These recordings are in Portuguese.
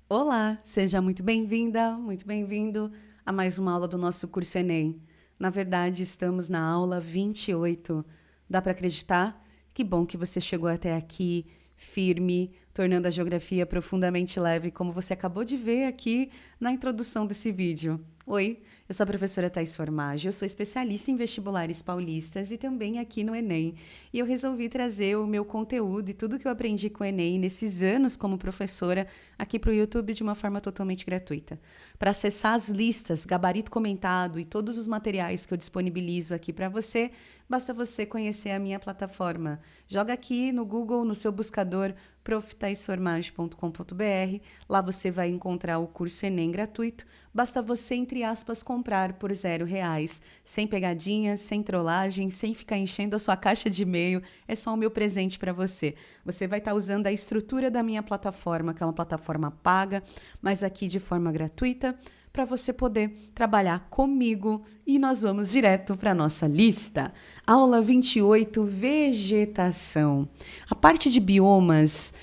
Olá, seja muito bem-vinda, muito bem-vindo a mais uma aula do nosso curso Enem. Na verdade, estamos na aula 28. Dá para acreditar? Que bom que você chegou até aqui, firme, tornando a geografia profundamente leve, como você acabou de ver aqui na introdução desse vídeo. Oi, eu sou a professora Thaís Formaggi, eu sou especialista em vestibulares paulistas e também aqui no Enem. E eu resolvi trazer o meu conteúdo e tudo que eu aprendi com o Enem nesses anos como professora aqui para o YouTube de uma forma totalmente gratuita. Para acessar as listas, gabarito comentado e todos os materiais que eu disponibilizo aqui para você, basta você conhecer a minha plataforma. Joga aqui no Google, no seu buscador, proftaisformaggi.com.br. Lá você vai encontrar o curso Enem gratuito. Basta você, entre aspas, comprar por R$0, sem pegadinhas, sem trollagem, sem ficar enchendo a sua caixa de e-mail. É só o meu presente para você. Você vai estar usando a estrutura da minha plataforma, que é uma plataforma paga, mas aqui de forma gratuita, para você poder trabalhar comigo. E nós vamos direto para a nossa lista. Aula 28, vegetação. A parte de biomas,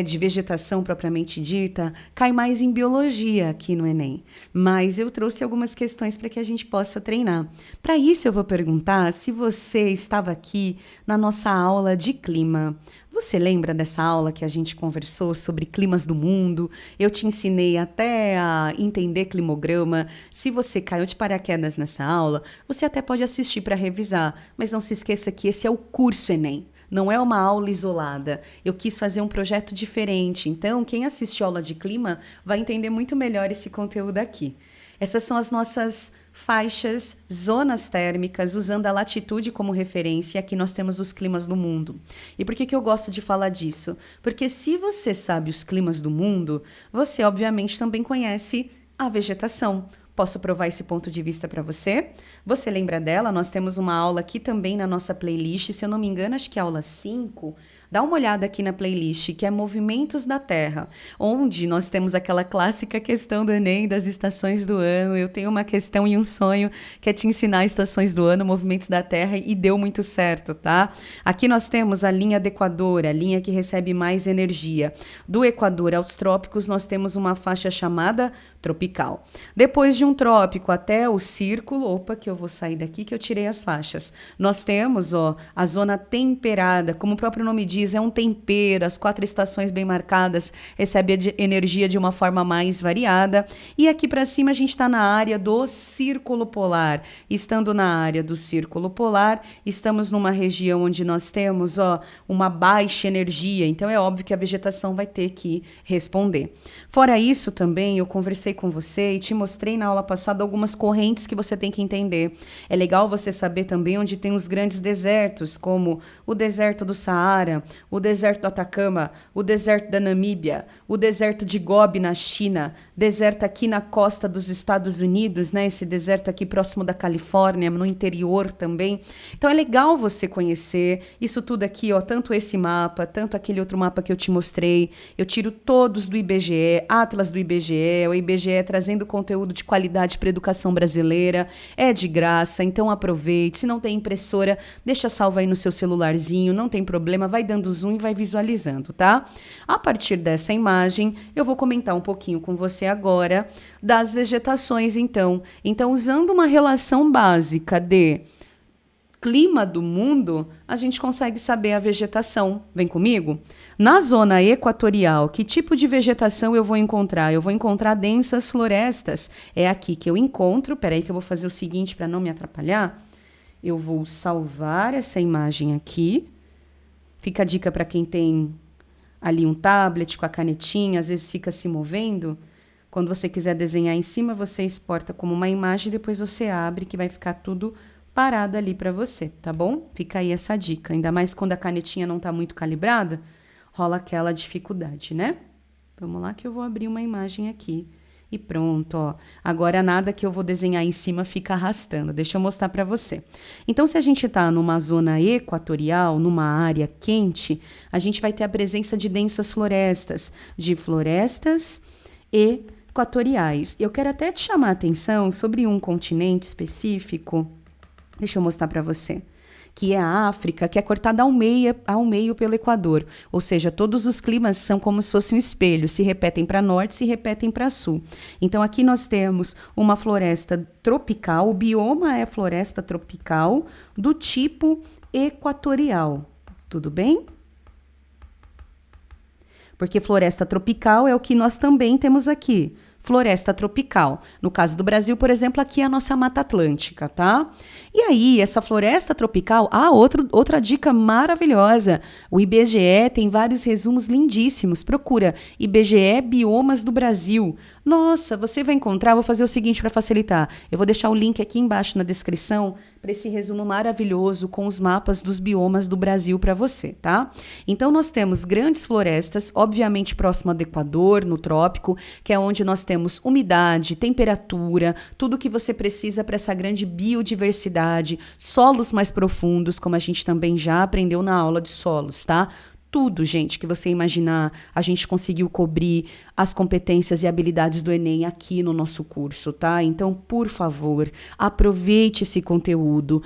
de vegetação propriamente dita, cai mais em biologia aqui no Enem. Mas eu trouxe algumas questões para que a gente possa treinar. Para isso, eu vou perguntar se você estava aqui na nossa aula de clima. Você lembra dessa aula que a gente conversou sobre climas do mundo? Eu te ensinei até a entender climograma. Se você caiu de paraquedas nessa aula, você até pode assistir para revisar. Mas não se esqueça que esse é o curso Enem. Não é uma aula isolada. Eu quis fazer um projeto diferente. Então, quem assistiu a aula de clima vai entender muito melhor esse conteúdo aqui. Essas são as nossas faixas, zonas térmicas, usando a latitude como referência. Aqui nós temos os climas do mundo. E por que eu gosto de falar disso? Porque se você sabe os climas do mundo, você obviamente também conhece a vegetação. Posso provar esse ponto de vista para você? Você lembra dela? Nós temos uma aula aqui também na nossa playlist, se eu não me engano, acho que é a aula 5. Dá uma olhada aqui na playlist, que é Movimentos da Terra, onde nós temos aquela clássica questão do Enem das estações do ano. Eu tenho uma questão e um sonho que é te ensinar estações do ano, movimentos da Terra, e deu muito certo, tá? Aqui nós temos a linha do Equador, a linha que recebe mais energia. Do Equador aos trópicos, nós temos uma faixa chamada tropical. Depois de um trópico até o círculo, opa, que eu vou sair daqui que eu tirei as faixas. Nós temos, a zona temperada, como o próprio nome diz, é um tempero, as 4 estações bem marcadas, recebe energia de uma forma mais variada. E aqui para cima a gente está na área do círculo polar. Estando na área do círculo polar, estamos numa região onde nós temos, uma baixa energia. Então é óbvio que a vegetação vai ter que responder. Fora isso também, eu conversei com você e te mostrei na aula passada algumas correntes que você tem que entender. É legal você saber também onde tem os grandes desertos, como o deserto do Saara, o deserto do Atacama, o deserto da Namíbia, o deserto de Gobi na China, deserto aqui na costa dos Estados Unidos, esse deserto aqui próximo da Califórnia, no interior também. Então é legal você conhecer isso tudo aqui, tanto esse mapa, tanto aquele outro mapa que eu te mostrei. Eu tiro todos do IBGE, Atlas do IBGE, o IBGE trazendo conteúdo de qualidade para a educação brasileira. É de graça, então aproveite. Se não tem impressora, deixa salvo aí no seu celularzinho, não tem problema, vai dando zoom e vai visualizando, tá? A partir dessa imagem, eu vou comentar um pouquinho com você agora das vegetações, então. Então, usando uma relação básica de clima do mundo, a gente consegue saber a vegetação. Vem comigo? Na zona equatorial, que tipo de vegetação eu vou encontrar? Eu vou encontrar densas florestas. É aqui que eu encontro. Peraí que eu vou fazer o seguinte para não me atrapalhar. Eu vou salvar essa imagem aqui. Fica a dica para quem tem ali um tablet com a canetinha, às vezes fica se movendo. Quando você quiser desenhar em cima, você exporta como uma imagem e depois você abre, que vai ficar tudo parado ali para você, tá bom? Fica aí essa dica. Ainda mais quando a canetinha não tá muito calibrada, rola aquela dificuldade, né? Vamos lá que eu vou abrir uma imagem aqui. E pronto, Agora nada que eu vou desenhar em cima fica arrastando. Deixa eu mostrar para você. Então, se a gente está numa zona equatorial, numa área quente, a gente vai ter a presença de densas florestas, de florestas equatoriais. Eu quero até te chamar a atenção sobre um continente específico. Deixa eu mostrar para você. que é a África, que é cortada ao meio pelo Equador. Ou seja, todos os climas são como se fosse um espelho, se repetem para norte, se repetem para sul. Então aqui nós temos uma floresta tropical, o bioma é floresta tropical do tipo equatorial. Tudo bem? Porque floresta tropical é o que nós também temos aqui. Floresta tropical. No caso do Brasil, por exemplo, aqui é a nossa Mata Atlântica, tá? E aí, essa floresta tropical... outra dica maravilhosa. O IBGE tem vários resumos lindíssimos. Procura IBGE Biomas do Brasil. Nossa, você vai encontrar... Vou fazer o seguinte para facilitar. Eu vou deixar o link aqui embaixo na descrição para esse resumo maravilhoso com os mapas dos biomas do Brasil para você, tá? Então, nós temos grandes florestas, obviamente próxima do Equador, no trópico, que é onde nós temos umidade, temperatura, tudo que você precisa para essa grande biodiversidade, solos mais profundos, como a gente também já aprendeu na aula de solos, tá? Tudo, gente, que você imaginar, a gente conseguiu cobrir as competências e habilidades do Enem aqui no nosso curso, tá? Então, por favor, aproveite esse conteúdo.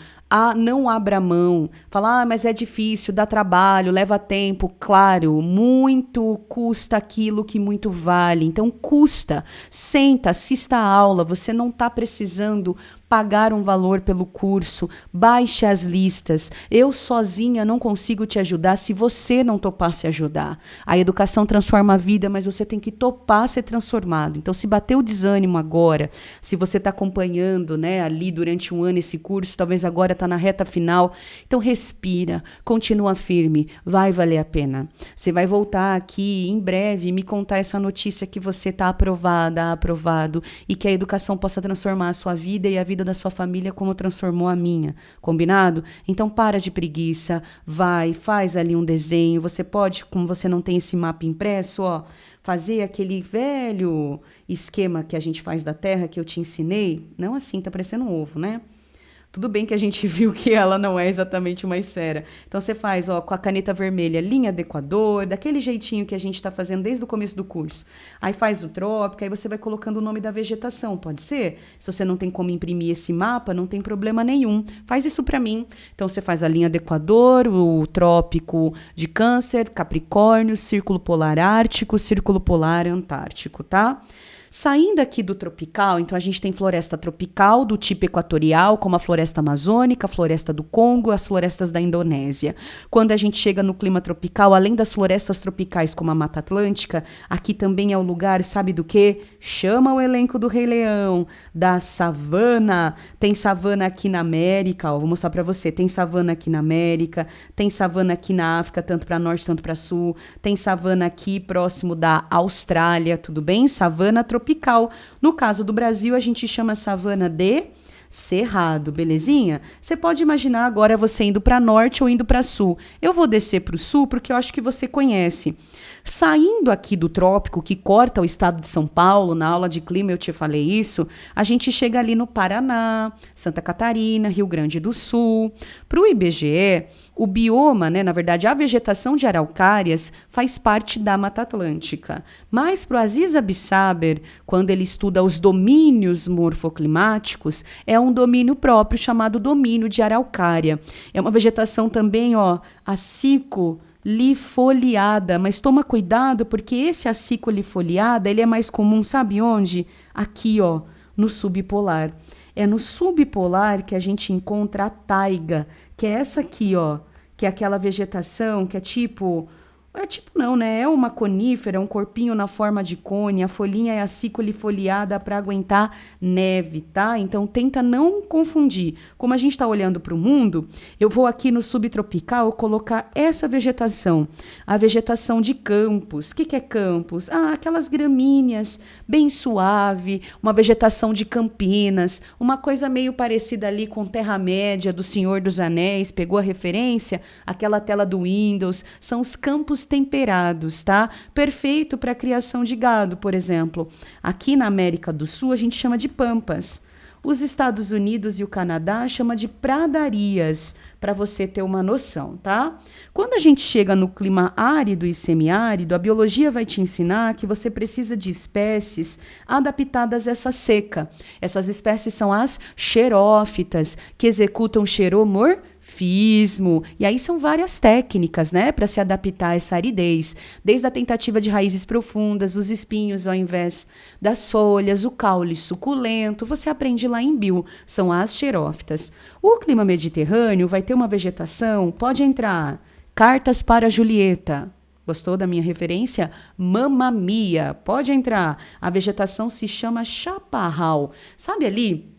Não abra mão. Fala, mas é difícil, dá trabalho, leva tempo. Claro, muito custa aquilo que muito vale. Então, custa. Senta, assista a aula. Você não está precisando pagar um valor pelo curso, baixe as listas. Eu sozinha não consigo te ajudar se você não topar se ajudar. A educação transforma a vida, mas você tem que topar ser transformado. Então, se bater o desânimo agora, se você está acompanhando, né, ali durante um ano esse curso, talvez agora está na reta final, então respira, continua firme, vai valer a pena. Você vai voltar aqui em breve e me contar essa notícia que você está aprovado, e que a educação possa transformar a sua vida e a vida da sua família como transformou a minha, combinado? Então para de preguiça, faz ali um desenho, você pode, como você não tem esse mapa impresso, ó, fazer aquele velho esquema que a gente faz da Terra que eu te ensinei, não assim, tá parecendo um ovo, né? Tudo bem que a gente viu que ela não é exatamente uma esfera. Então, você faz, ó, com a caneta vermelha, linha do Equador, daquele jeitinho que a gente está fazendo desde o começo do curso. Aí faz o trópico, aí você vai colocando o nome da vegetação, pode ser? Se você não tem como imprimir esse mapa, não tem problema nenhum. Faz isso para mim. Então, você faz a linha do Equador, o trópico de Câncer, Capricórnio, Círculo Polar Ártico, Círculo Polar Antártico, tá? Saindo aqui do tropical, então a gente tem floresta tropical do tipo equatorial, como a floresta amazônica, a floresta do Congo, as florestas da Indonésia. Quando a gente chega no clima tropical, além das florestas tropicais como a Mata Atlântica, aqui também é o lugar, sabe do quê? Chama o elenco do Rei Leão, da savana. Tem savana aqui na América, ó, vou mostrar para você. Tem savana aqui na América, tem savana aqui na África, tanto para norte, tanto para sul. Tem savana aqui próximo da Austrália, tudo bem? Savana tropical. No caso do Brasil, a gente chama savana de cerrado, belezinha? Você pode imaginar agora você indo para norte ou indo para sul. Eu vou descer para o sul porque eu acho que você conhece. Saindo aqui do trópico, que corta o estado de São Paulo, na aula de clima eu te falei isso, a gente chega ali no Paraná, Santa Catarina, Rio Grande do Sul. Para o IBGE, o bioma, né, na verdade, a vegetação de araucárias faz parte da Mata Atlântica. Mas para o Aziz Absaber, quando ele estuda os domínios morfoclimáticos, é um domínio próprio chamado domínio de araucária. É uma vegetação também, ó, aciclifoliada, mas toma cuidado porque esse aciclifoliada, ele é mais comum, sabe onde? Aqui, ó, no subpolar. É no subpolar que a gente encontra a taiga, que é essa aqui, ó, que é aquela vegetação que é tipo não, né? É uma conífera, um corpinho na forma de cone, a folhinha é aciclifoliada para aguentar neve, tá? Então tenta não confundir. Como a gente está olhando para o mundo, eu vou aqui no subtropical colocar essa vegetação, a vegetação de campos. O que é campos? Aquelas gramíneas, bem suave, uma vegetação de Campinas, uma coisa meio parecida ali com Terra-média do Senhor dos Anéis, pegou a referência? Aquela tela do Windows, são os campos temperados, tá? Perfeito para a criação de gado, por exemplo. Aqui na América do Sul a gente chama de pampas. Os Estados Unidos e o Canadá chama de pradarias, para você ter uma noção, tá? Quando a gente chega no clima árido e semiárido, a biologia vai te ensinar que você precisa de espécies adaptadas a essa seca. Essas espécies são as xerófitas, que executam xeromorfismo. fismo. E aí são várias técnicas, né, para se adaptar a essa aridez. Desde a tentativa de raízes profundas, os espinhos ao invés das folhas, o caule suculento. Você aprende lá em bio, são as xerófitas. O clima mediterrâneo vai ter uma vegetação, pode entrar. Cartas para Julieta. Gostou da minha referência? Mamma Mia. Pode entrar. A vegetação se chama chaparral. Sabe ali?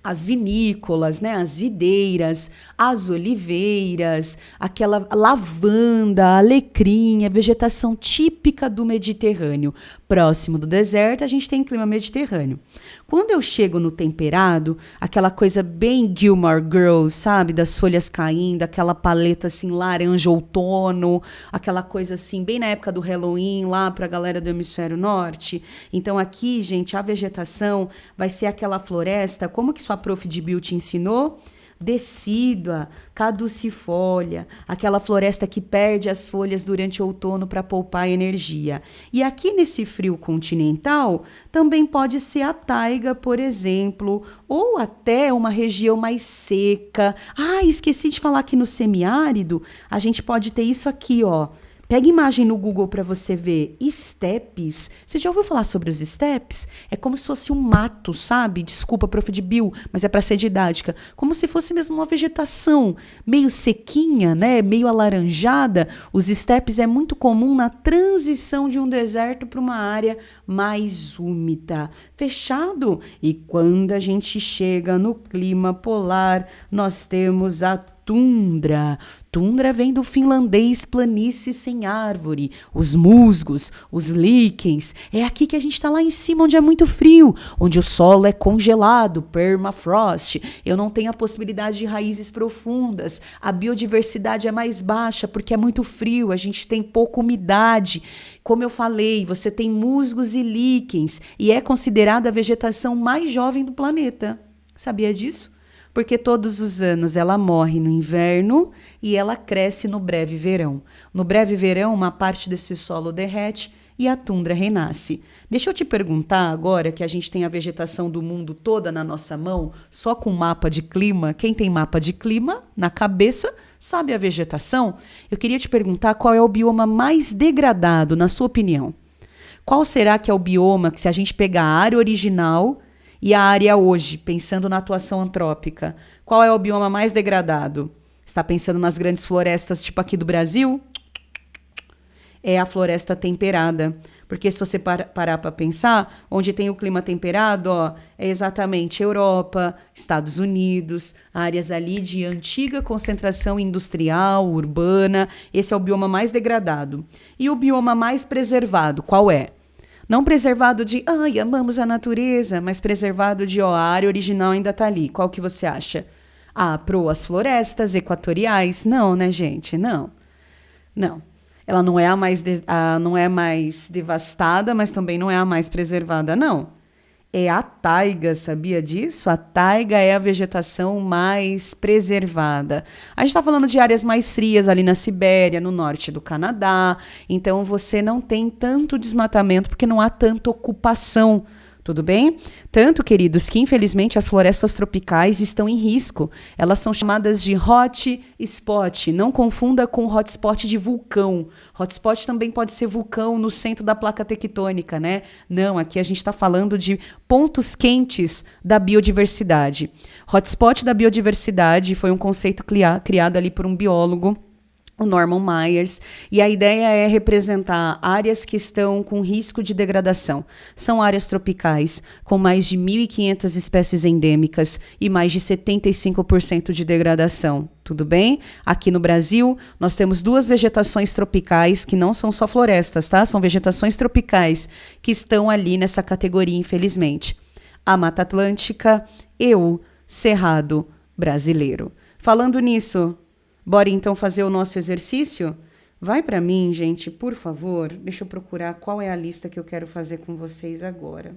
As vinícolas, né, as videiras, as oliveiras, aquela lavanda, alecrim, a vegetação típica do Mediterrâneo. Próximo do deserto, a gente tem clima mediterrâneo. Quando eu chego no temperado, aquela coisa bem Gilmore Girls, sabe? Das folhas caindo, aquela paleta assim, laranja, outono, aquela coisa assim, bem na época do Halloween, lá pra galera do hemisfério norte. Então aqui, gente, a vegetação vai ser aquela floresta, como que sua prof de bio te ensinou? Decídua, caducifólia, aquela floresta que perde as folhas durante o outono para poupar energia. E aqui nesse frio continental, também pode ser a taiga, por exemplo, ou até uma região mais seca. Ah, esqueci de falar que no semiárido a gente pode ter isso aqui, ó. Pega imagem no Google para você ver. Estepes. Você já ouviu falar sobre os estepes? É como se fosse um mato, sabe? Desculpa, prof de bio, mas é para ser didática. Como se fosse mesmo uma vegetação meio sequinha, né? Meio alaranjada. Os estepes é muito comum na transição de um deserto para uma área mais úmida. Fechado? E quando a gente chega no clima polar, nós temos a tundra. Tundra vem do finlandês planície sem árvore, os musgos, os líquens. É aqui que a gente está lá em cima, onde é muito frio, onde o solo é congelado, permafrost. Eu não tenho a possibilidade de raízes profundas. A biodiversidade é mais baixa porque é muito frio, a gente tem pouca umidade. Como eu falei, você tem musgos e líquens e é considerada a vegetação mais jovem do planeta. Sabia disso? Porque todos os anos ela morre no inverno e ela cresce no breve verão. No breve verão, uma parte desse solo derrete e a tundra renasce. Deixa eu te perguntar agora que a gente tem a vegetação do mundo toda na nossa mão, só com mapa de clima. Quem tem mapa de clima na cabeça sabe a vegetação? Eu queria te perguntar qual é o bioma mais degradado, na sua opinião. Qual será que é o bioma que, se a gente pegar a área original e a área hoje, pensando na atuação antrópica, qual é o bioma mais degradado? Está pensando nas grandes florestas, tipo aqui do Brasil? É a floresta temperada. Porque se você parar para pensar, onde tem o clima temperado, ó, é exatamente Europa, Estados Unidos, áreas ali de antiga concentração industrial, urbana. Esse é o bioma mais degradado. E o bioma mais preservado, qual é? Não preservado de, ai, amamos a natureza, mas preservado de, ó, a área original ainda tá ali. Qual que você acha? Ah, as florestas equatoriais? Não, né, gente? Não. Não. Ela não é não é a mais devastada, mas também não é a mais preservada, não. É a taiga, sabia disso? A taiga é a vegetação mais preservada. A gente está falando de áreas mais frias ali na Sibéria, no norte do Canadá. Então você não tem tanto desmatamento porque não há tanta ocupação. Tudo bem? Tanto, queridos, que infelizmente as florestas tropicais estão em risco. Elas são chamadas de hot spot. Não confunda com hotspot de vulcão. Hotspot também pode ser vulcão no centro da placa tectônica, né? Não, aqui a gente está falando de pontos quentes da biodiversidade. Hotspot da biodiversidade foi um conceito criado ali por um biólogo, o Norman Myers, e a ideia é representar áreas que estão com risco de degradação. São áreas tropicais, com mais de 1.500 espécies endêmicas e mais de 75% de degradação. Tudo bem? Aqui no Brasil, nós temos duas vegetações tropicais, que não são só florestas, tá? São vegetações tropicais que estão ali nessa categoria, infelizmente. A Mata Atlântica e o Cerrado Brasileiro. Falando nisso, bora então fazer o nosso exercício? Vai para mim, gente, por favor. Deixa eu procurar qual é a lista que eu quero fazer com vocês agora.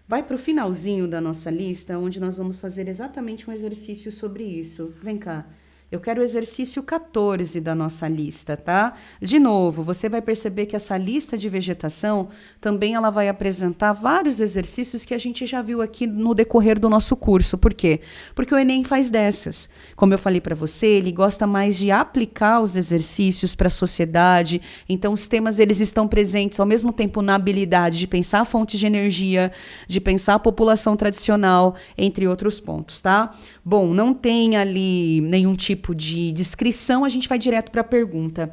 Vai para o finalzinho da nossa lista, onde nós vamos fazer exatamente um exercício sobre isso. Vem cá. Eu quero o exercício 14 da nossa lista, tá? De novo, você vai perceber que essa lista de vegetação também ela vai apresentar vários exercícios que a gente já viu aqui no decorrer do nosso curso. Por quê? Porque o Enem faz dessas. Como eu falei para você, ele gosta mais de aplicar os exercícios para a sociedade. Então, os temas eles estão presentes ao mesmo tempo na habilidade de pensar fontes de energia, de pensar a população tradicional, entre outros pontos, tá? Bom, não tem ali nenhum tipo de descrição, a gente vai direto para a pergunta.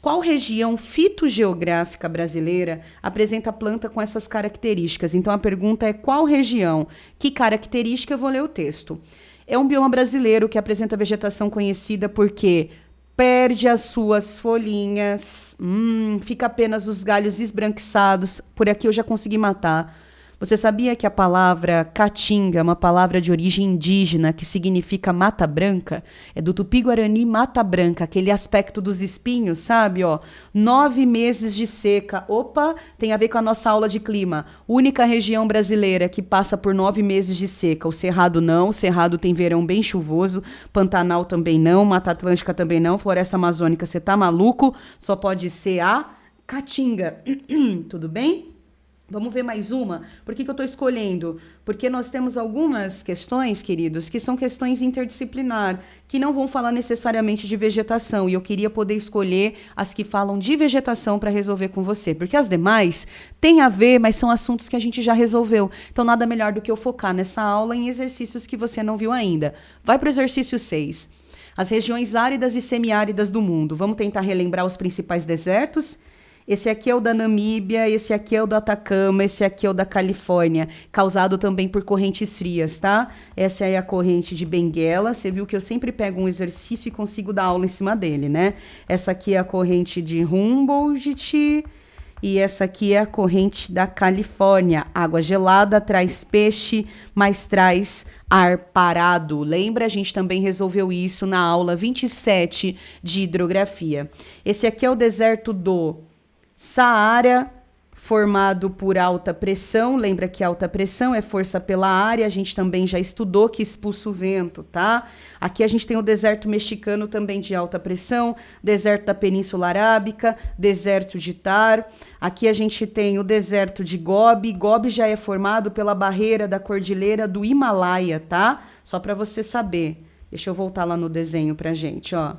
Qual região fitogeográfica brasileira apresenta a planta com essas características? Então, a pergunta é qual região? Que característica? Eu vou ler o texto. É um bioma brasileiro que apresenta vegetação conhecida porque perde as suas folhinhas, fica apenas os galhos esbranquiçados. Por aqui eu já consegui matar. Você sabia que a palavra caatinga é uma palavra de origem indígena que significa mata branca? É do Tupi-Guarani mata branca, aquele aspecto dos espinhos, sabe? Ó, 9 meses de seca. Opa, tem a ver com a nossa aula de clima. Única região brasileira que passa por 9 meses de seca. O Cerrado não, o Cerrado tem verão bem chuvoso, Pantanal também não, Mata Atlântica também não, Floresta Amazônica, você tá maluco? Só pode ser a caatinga. Tudo bem? Vamos ver mais uma? Por que eu estou escolhendo? Porque nós temos algumas questões, queridos, que são questões interdisciplinar, que não vão falar necessariamente de vegetação. E eu queria poder escolher as que falam de vegetação para resolver com você. Porque as demais têm a ver, mas são assuntos que a gente já resolveu. Então, nada melhor do que eu focar nessa aula em exercícios que você não viu ainda. Vai para o exercício 6. As regiões áridas e semiáridas do mundo. Vamos tentar relembrar os principais desertos? Esse aqui é o da Namíbia, esse aqui é o do Atacama, esse aqui é o da Califórnia, causado também por correntes frias, tá? Essa é a corrente de Benguela, você viu que eu sempre pego um exercício e consigo dar aula em cima dele, né? Essa aqui é a corrente de Humboldt e essa aqui é a corrente da Califórnia. Água gelada traz peixe, mas traz ar parado. Lembra? A gente também resolveu isso na aula 27 de hidrografia. Esse aqui é o deserto do Saara, formado por alta pressão. Lembra que alta pressão é força pela área, a gente também já estudou que expulsa o vento, tá? Aqui a gente tem o deserto mexicano também de alta pressão, deserto da Península Arábica, deserto de Thar. Aqui a gente tem o deserto de Gobi. Gobi já é formado pela barreira da cordilheira do Himalaia, tá? Só para você saber. Deixa eu voltar lá no desenho pra gente, ó.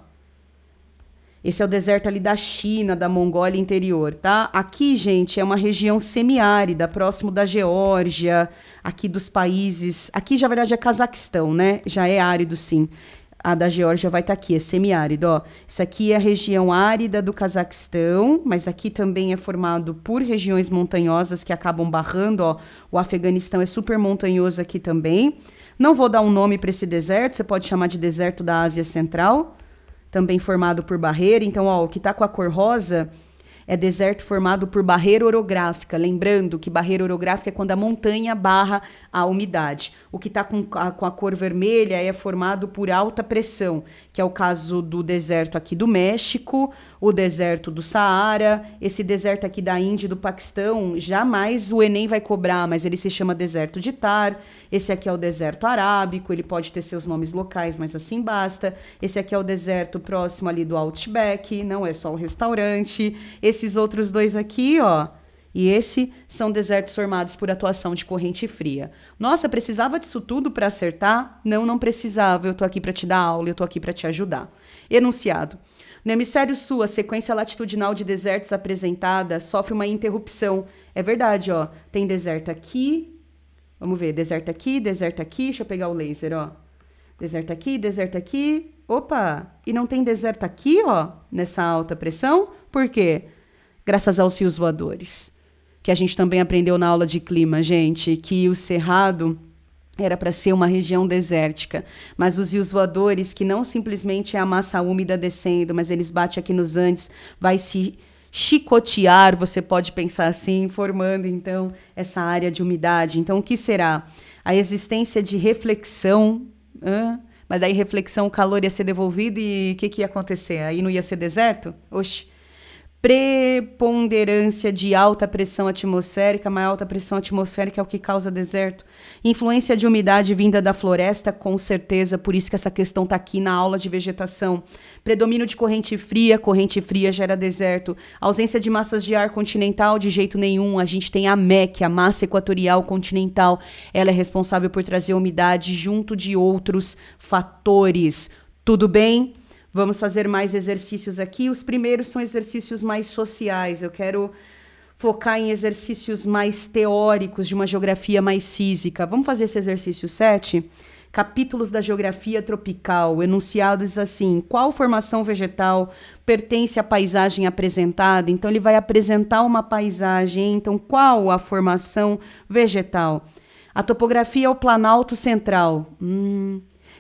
Esse é o deserto ali da China, da Mongólia interior, tá? Aqui, gente, é uma região semiárida, próximo da Geórgia, aqui dos países... Aqui, já, na verdade, é Cazaquistão, né? Já é árido, sim. A da Geórgia vai estar aqui, é semiárido, ó. Isso aqui é a região árida do Cazaquistão, mas aqui também é formado por regiões montanhosas que acabam barrando, ó. O Afeganistão é super montanhoso aqui também. Não vou dar um nome para esse deserto, você pode chamar de deserto da Ásia Central, também formado por barreira. Então, ó, o que está com a cor rosa é deserto formado por barreira orográfica. Lembrando que barreira orográfica é quando a montanha barra a umidade. O que está com a cor vermelha é formado por alta pressão, que é o caso do deserto aqui do México, o deserto do Saara, esse deserto aqui da Índia e do Paquistão, jamais o Enem vai cobrar, mas ele se chama deserto de Thar. Esse aqui é o deserto arábico, ele pode ter seus nomes locais, mas assim basta. Esse aqui é o deserto próximo ali do Outback, não é só o restaurante. Esses outros dois aqui, ó, e esse são desertos formados por atuação de corrente fria. Nossa, precisava disso tudo para acertar? Não, não precisava. Eu tô aqui para te dar aula, eu tô aqui para te ajudar. Enunciado. No hemisfério sul, a sequência latitudinal de desertos apresentada sofre uma interrupção. É verdade, ó. Tem deserto aqui. Vamos ver, deserto aqui, deserto aqui. Deixa eu pegar o laser, ó. Deserto aqui, deserto aqui. Opa! E não tem deserto aqui, ó, nessa alta pressão? Por quê? Graças aos rios voadores. Que a gente também aprendeu na aula de clima, gente, que o Cerrado era para ser uma região desértica. Mas os rios voadores, que não simplesmente é a massa úmida descendo, mas eles batem aqui nos Andes, vai se chicotear, você pode pensar assim, formando, então, essa área de umidade. Então, o que será? A existência de reflexão. Mas daí, reflexão, o calor ia ser devolvido e o que ia acontecer? Aí não ia ser deserto? Oxi. Preponderância de alta pressão atmosférica, mas alta pressão atmosférica é o que causa deserto. Influência de umidade vinda da floresta, com certeza, por isso que essa questão está aqui na aula de vegetação. Predomínio de corrente fria gera deserto. Ausência de massas de ar continental, de jeito nenhum. A gente tem a MEC, a massa equatorial continental. Ela é responsável por trazer umidade junto de outros fatores. Tudo bem? Vamos fazer mais exercícios aqui. Os primeiros são exercícios mais sociais. Eu quero focar em exercícios mais teóricos, de uma geografia mais física. Vamos fazer esse exercício 7? Capítulos da geografia tropical. Enunciados assim: qual formação vegetal pertence à paisagem apresentada? Então, ele vai apresentar uma paisagem. Então, qual a formação vegetal? A topografia é o Planalto Central.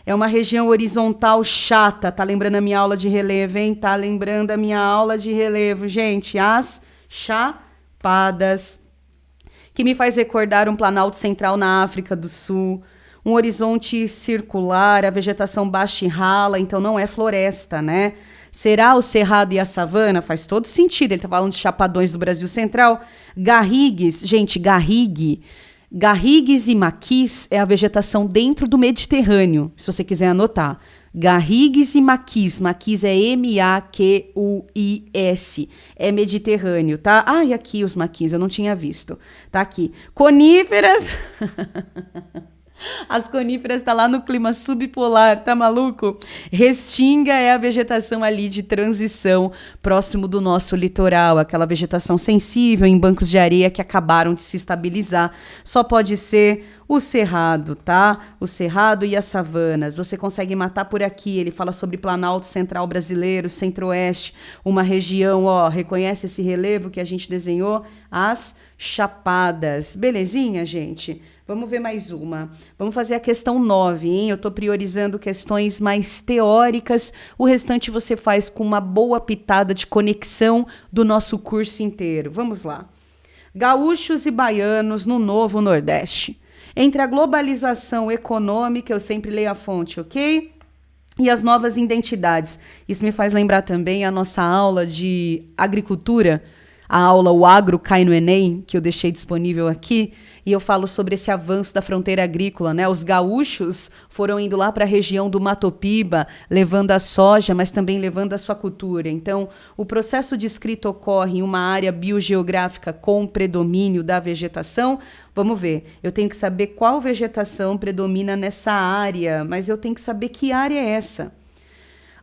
É uma região horizontal chata. Tá lembrando a minha aula de relevo, hein? Tá lembrando a minha aula de relevo, gente. As chapadas. Que me faz recordar um planalto central na África do Sul. Um horizonte circular, a vegetação baixa e rala, então não é floresta, né? Será o cerrado e a savana? Faz todo sentido. Ele tá falando de chapadões do Brasil Central. Garrigues, gente, Garrigues e maquis é a vegetação dentro do Mediterrâneo, se você quiser anotar. Garrigues e maquis. Maquis é M-A-Q-U-I-S. É Mediterrâneo, tá? E aqui os maquis, eu não tinha visto. Tá aqui. Coníferas. As coníferas tá lá no clima subpolar, tá maluco? Restinga é a vegetação ali de transição próximo do nosso litoral, aquela vegetação sensível em bancos de areia que acabaram de se estabilizar. Só pode ser o cerrado, tá? O cerrado e as savanas. Você consegue matar por aqui. Ele fala sobre Planalto Central brasileiro, Centro-Oeste, uma região, reconhece esse relevo que a gente desenhou? As chapadas. Belezinha, gente? Vamos ver mais uma. Vamos fazer a questão 9, hein? Eu tô priorizando questões mais teóricas. O restante você faz com uma boa pitada de conexão do nosso curso inteiro. Vamos lá. Gaúchos e baianos no Novo Nordeste. Entre a globalização econômica, eu sempre leio a fonte, ok? E as novas identidades. Isso me faz lembrar também a nossa aula de agricultura, a aula O Agro Cai no Enem, que eu deixei disponível aqui, e eu falo sobre esse avanço da fronteira agrícola, né? Os gaúchos foram indo lá para a região do Mato Piba, levando a soja, mas também levando a sua cultura. Então, o processo de escrita ocorre em uma área biogeográfica com predomínio da vegetação. Vamos ver, eu tenho que saber qual vegetação predomina nessa área, mas eu tenho que saber que área é essa.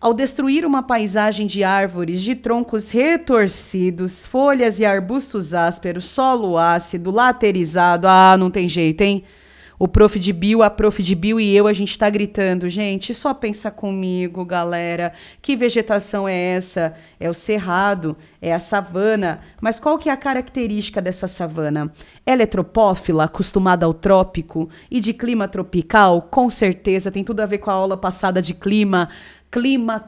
Ao destruir uma paisagem de árvores de troncos retorcidos, folhas e arbustos ásperos, solo ácido, laterizado, não tem jeito, hein? O prof de bio, a prof de bio e eu, a gente tá gritando, gente, só pensa comigo, galera, que vegetação é essa? É o cerrado, é a savana, mas qual que é a característica dessa savana? Ela é tropófila, acostumada ao trópico e de clima tropical? Com certeza, tem tudo a ver com a aula passada de clima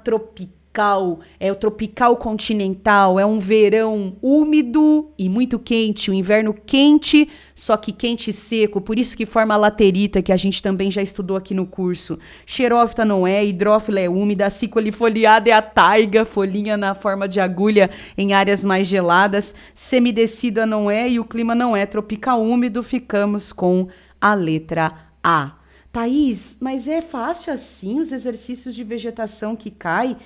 tropical, é o tropical continental, é um verão úmido e muito quente, um inverno quente, só que quente e seco, por isso que forma a laterita, que a gente também já estudou aqui no curso. Xerófita não é, hidrófila é úmida, a cicolifoliada é a taiga, folhinha na forma de agulha em áreas mais geladas, semidecida não é e o clima não é tropical úmido, ficamos com a letra A. Thaís, mas é fácil assim os exercícios de vegetação que cai?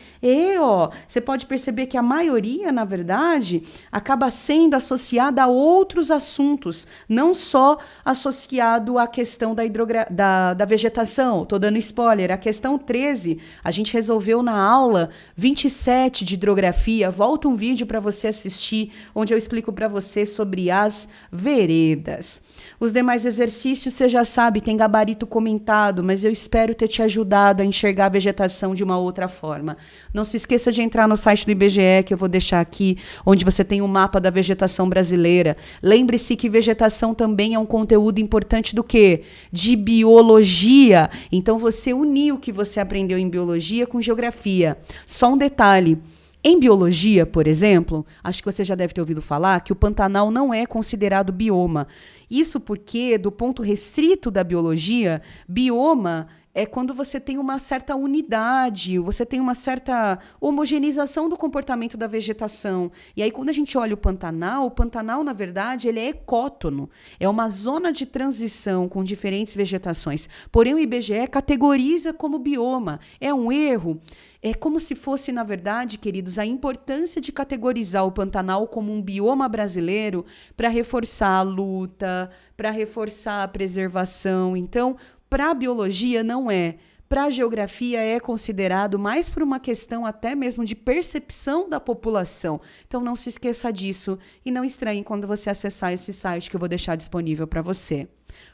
Você pode perceber que a maioria, na verdade, acaba sendo associada a outros assuntos, não só associado à questão da vegetação. Estou dando spoiler. A questão 13, a gente resolveu na aula 27 de hidrografia. Volta um vídeo para você assistir, onde eu explico para você sobre as veredas. Os demais exercícios, você já sabe, tem gabarito comentado, mas eu espero ter te ajudado a enxergar a vegetação de uma outra forma. Não se esqueça de entrar no site do IBGE, que eu vou deixar aqui, onde você tem um mapa da vegetação brasileira. Lembre-se que vegetação também é um conteúdo importante do quê? De biologia. Então, você unir o que você aprendeu em biologia com geografia. Só um detalhe. Em biologia, por exemplo, acho que você já deve ter ouvido falar que o Pantanal não é considerado bioma. Isso porque, do ponto restrito da biologia, bioma é quando você tem uma certa unidade, você tem uma certa homogeneização do comportamento da vegetação. E aí, quando a gente olha o Pantanal, na verdade, ele é ecótono. É uma zona de transição com diferentes vegetações. Porém, o IBGE categoriza como bioma. É um erro. É como se fosse, na verdade, queridos, a importância de categorizar o Pantanal como um bioma brasileiro para reforçar a luta, para reforçar a preservação. Então, para a biologia, não é. Para a geografia, é considerado mais por uma questão até mesmo de percepção da população. Então, não se esqueça disso e não estranhe quando você acessar esse site que eu vou deixar disponível para você.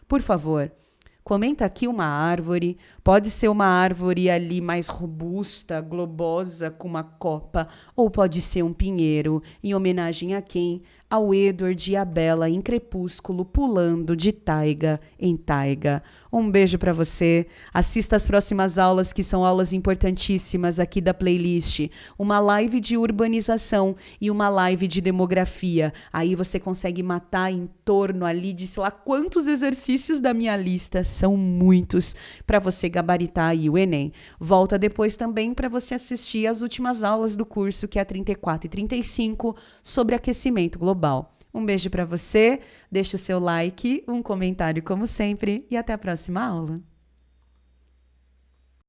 Por favor, comenta aqui uma árvore, pode ser uma árvore ali mais robusta, globosa, com uma copa, ou pode ser um pinheiro, em homenagem a quem? Ao Edward e a Bela em Crepúsculo, pulando de taiga em taiga. Um beijo para você. Assista as próximas aulas, que são aulas importantíssimas aqui da playlist. Uma live de urbanização e uma live de demografia. Aí você consegue matar em torno ali de sei lá quantos exercícios da minha lista. São muitos para você gabaritar aí o Enem. Volta depois também para você assistir as últimas aulas do curso, que é a 34 e 35, sobre aquecimento global. Um beijo para você, deixa o seu like, um comentário como sempre e até a próxima aula.